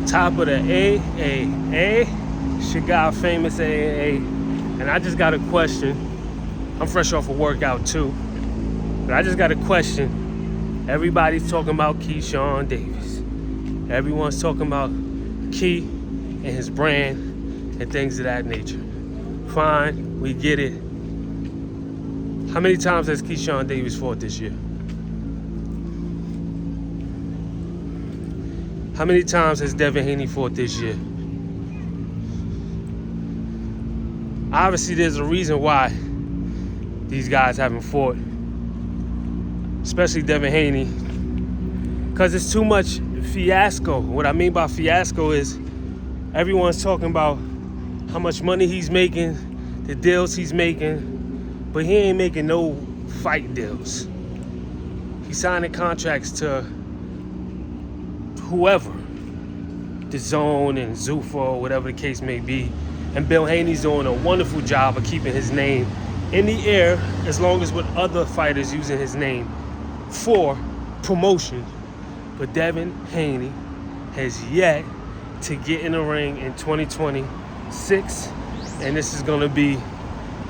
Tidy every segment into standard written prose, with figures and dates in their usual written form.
Top of the AAA. It's your guy, famous AAA. And I just got a question. I'm fresh off a workout too. But I just got a question. Everybody's talking about Keyshawn Davis. Everyone's talking about Key and his brand and things of that nature. Fine, we get it. How many times has Keyshawn Davis fought this year? How many times has Devin Haney fought this year? Obviously, there's a reason why these guys haven't fought, especially Devin Haney, because it's too much fiasco. What I mean by fiasco is everyone's talking about how much money he's making, the deals he's making, but he ain't making no fight deals. He's signing contracts to whoever, the Zone and Zuffa, or whatever the case may be. And Bill Haney's doing a wonderful job of keeping his name in the air, as long as with other fighters using his name for promotion. But Devin Haney has yet to get in the ring in 2026, and this is going to be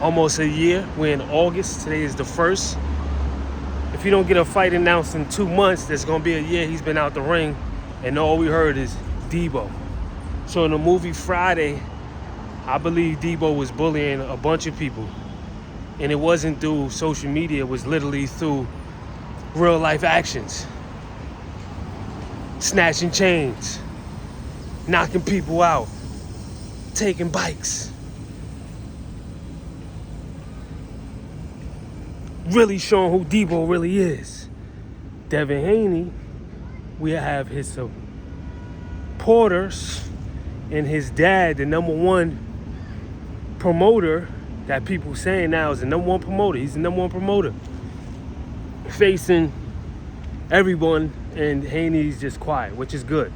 almost a year. We're in August. Today is the 1st. If you don't get a fight announced in 2 months, there's going to be a year he's been out the ring, and all we heard is Debo. So in the movie Friday, I believe Debo was bullying a bunch of people, and it wasn't through social media. It was literally through real life actions. Snatching chains, knocking people out, taking bikes. Really showing who Debo really is. Devin Haney, we have his supporters and his dad, the #1 promoter that people saying now is the #1 promoter. He's the #1 promoter. Facing everyone, and Haney's just quiet, which is good.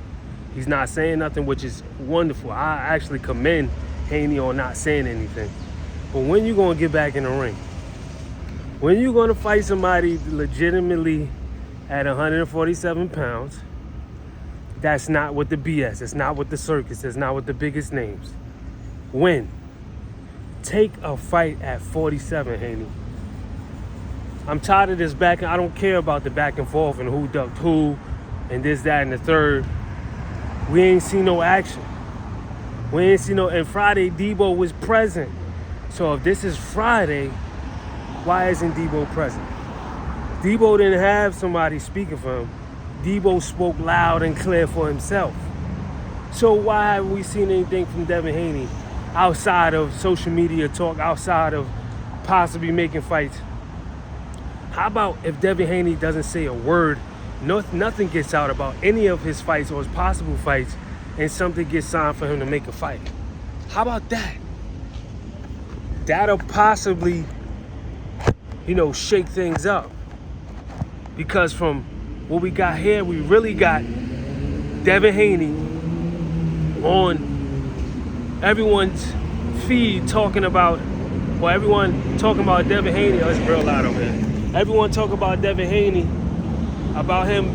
He's not saying nothing, which is wonderful. I actually commend Haney on not saying anything. But when you gonna get back in the ring? When you gonna fight somebody legitimately at 147 pounds? That's not with the BS. That's not with the circus. That's not with the biggest names. When? Take a fight at 47, Haney. I'm tired of this back. I don't care about the back and forth and who ducked who and this, that, and the third. We ain't seen no action. We ain't seen no. And Friday, Debo was present. So if this is Friday, why isn't Debo present? Debo didn't have somebody speaking for him. Debo spoke loud and clear for himself. So why haven't we seen anything from Devin Haney outside of social media talk, outside of possibly making fights? How about if Devin Haney doesn't say a word, nothing gets out about any of his fights or his possible fights, and something gets signed for him to make a fight? How about that? That'll possibly, shake things up. Because from what we got here, we really got Devin Haney on everyone's feed talking about, everyone talking about Devin Haney. Oh, it's real loud over here. Everyone talking about Devin Haney, about him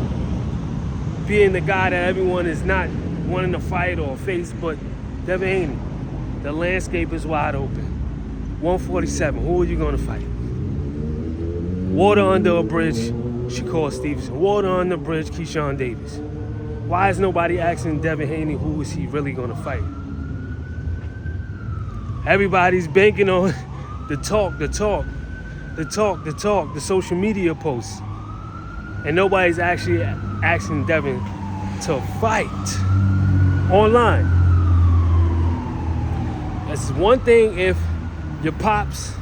being the guy that everyone is not wanting to fight or face, but Devin Haney. The landscape is wide open. 147, who are you going to fight? Water under a bridge, Shakur Stevenson. Water under the bridge, Keyshawn Davis. Why is nobody asking Devin Haney who is he really going to fight? Everybody's banking on the social media posts. And nobody's actually asking Devin to fight online. It's one thing if your pops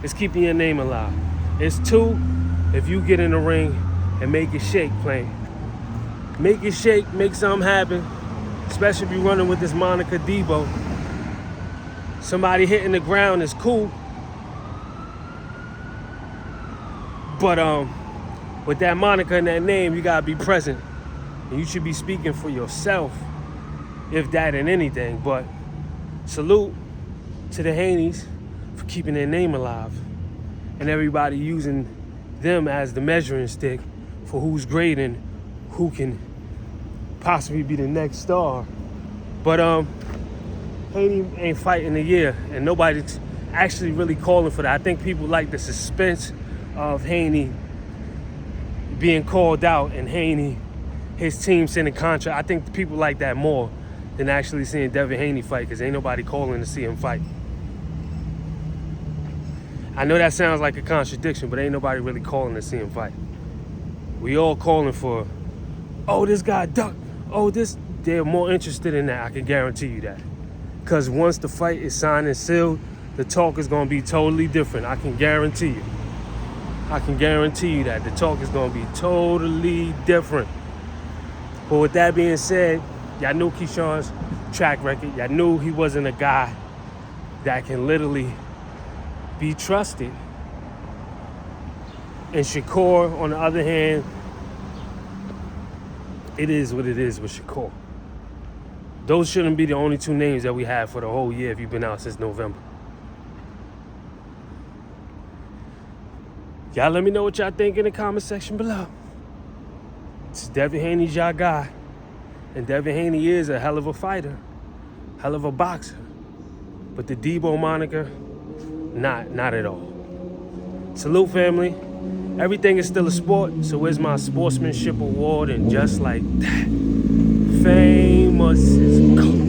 is keeping your name alive. It's two if you get in the ring and make it shake playing. Make it shake, make something happen. Especially if you're running with this moniker Debo. Somebody hitting the ground is cool. But with that moniker and that name, you gotta be present. And you should be speaking for yourself, if that and anything. But salute to the Haneys for keeping their name alive. And everybody using them as the measuring stick for who's great and who can possibly be the next star. But Haney ain't fighting a year, and nobody's actually really calling for that. I think people like the suspense of Haney being called out and Haney, his team sending contract. I think people like that more than actually seeing Devin Haney fight, because ain't nobody calling to see him fight. I know that sounds like a contradiction, but ain't nobody really calling to see him fight. We all calling for, oh, this guy ducked. Oh, this. They're more interested in that. I can guarantee you that. Because once the fight is signed and sealed, the talk is going to be totally different. I can guarantee you. I can guarantee you that. The talk is going to be totally different. But with that being said, y'all knew Keyshawn's track record. Y'all knew he wasn't a guy that can literally be trusted. And Shakur, on the other hand, it is what it is with Shakur. Those shouldn't be the only two names that we have for the whole year if you've been out since November. Y'all let me know what y'all think in the comment section below. It's Devin Haney's y'all guy. And Devin Haney is a hell of a fighter. Hell of a boxer. But the Debo moniker, not at all. Salute, family. Everything is still a sport, so where's my sportsmanship award? And just like that, famous is gone.